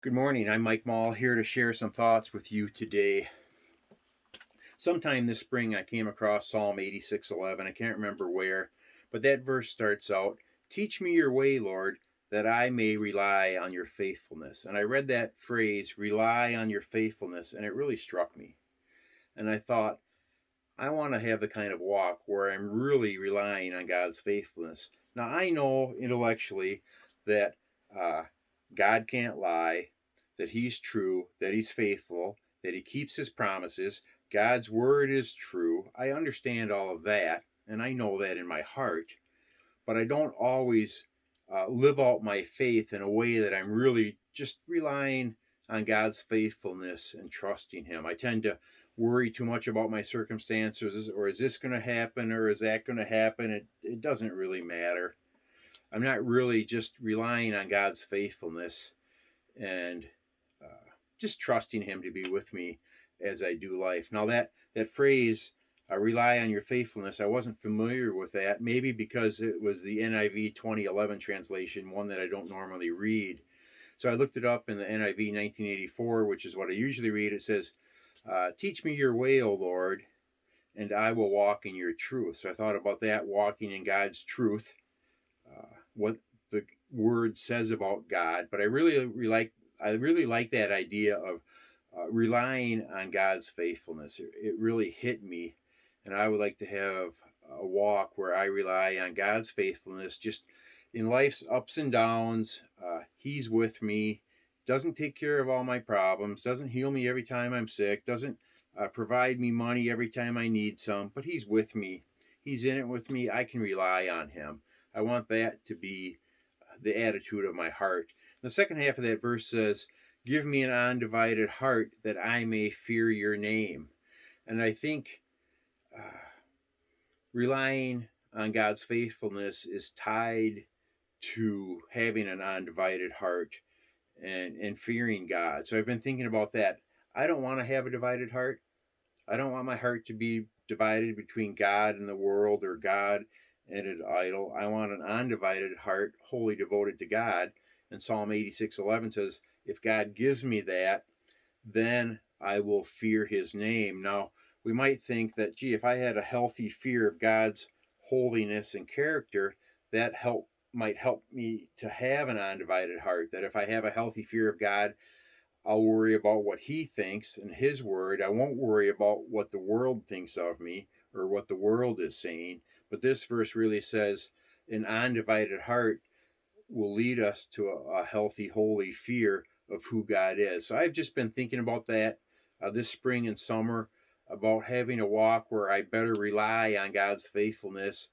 Good morning. I'm Mike Mall here to share some thoughts with you today. Sometime this spring, I came across Psalm 86:11. I can't remember where, but that verse starts out, "Teach me your way, Lord, that I may rely on your faithfulness." And I read that phrase, "rely on your faithfulness," and it really struck me. And I thought, I want to have the kind of walk where I'm really relying on God's faithfulness. Now, I know intellectually that uh, God can't lie, that He's true, that He's faithful, that He keeps His promises. God's word is true. I understand all of that, and I know that in my heart, but I don't always live out my faith in a way that I'm really just relying on God's faithfulness and trusting Him. I tend to worry too much about my circumstances, or is this going to happen, or is that going to happen? It doesn't really matter. I'm not really just relying on God's faithfulness and just trusting Him to be with me as I do life. Now that phrase, rely on your faithfulness, I wasn't familiar with that. Maybe because it was the NIV 2011 translation, one that I don't normally read. So I looked it up in the NIV 1984, which is what I usually read. It says, "Teach me your way, O Lord, and I will walk in your truth." So I thought about that, walking in God's truth, what the word says about God. But I really like that idea of relying on God's faithfulness. It really hit me, and I would like to have a walk where I rely on God's faithfulness just in life's ups and downs. He's with me, doesn't take care of all my problems, doesn't heal me every time I'm sick, doesn't provide me money every time I need some, but He's with me. He's in it with me. I can rely on Him. I want that to be the attitude of my heart. The second half of that verse says, "Give me an undivided heart that I may fear your name." And I think uh, relying on God's faithfulness is tied to having an undivided heart and fearing God. So I've been thinking about that. I don't want to have a divided heart. I don't want my heart to be divided between God and the world, or God and an idol. I want an undivided heart, wholly devoted to God. And Psalm 86:11 says, "If God gives me that, then I will fear His name." Now, we might think that, gee, if I had a healthy fear of God's holiness and character, that might help me to have an undivided heart. That if I have a healthy fear of God, I'll worry about what He thinks and His word. I won't worry about what the world thinks of me or what the world is saying. But this verse really says an undivided heart will lead us to a healthy, holy fear of who God is. So I've just been thinking about that this spring and summer, about having a walk where I better rely on God's faithfulness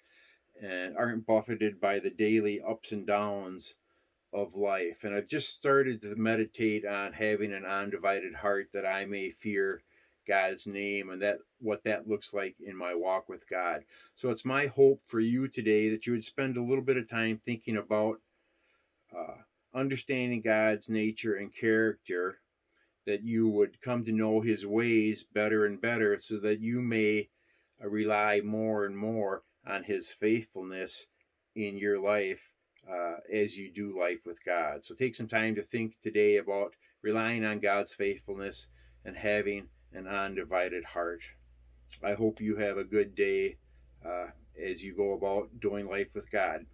and aren't buffeted by the daily ups and downs of life. And I've just started to meditate on having an undivided heart that I may fear God's name, and that what that looks like in my walk with God. So it's my hope for you today that you would spend a little bit of time thinking about uh, understanding God's nature and character, that you would come to know His ways better and better, so that you may rely more and more on His faithfulness in your life as you do life with God. So take some time to think today about relying on God's faithfulness and having an undivided heart. I hope you have a good day as you go about doing life with God.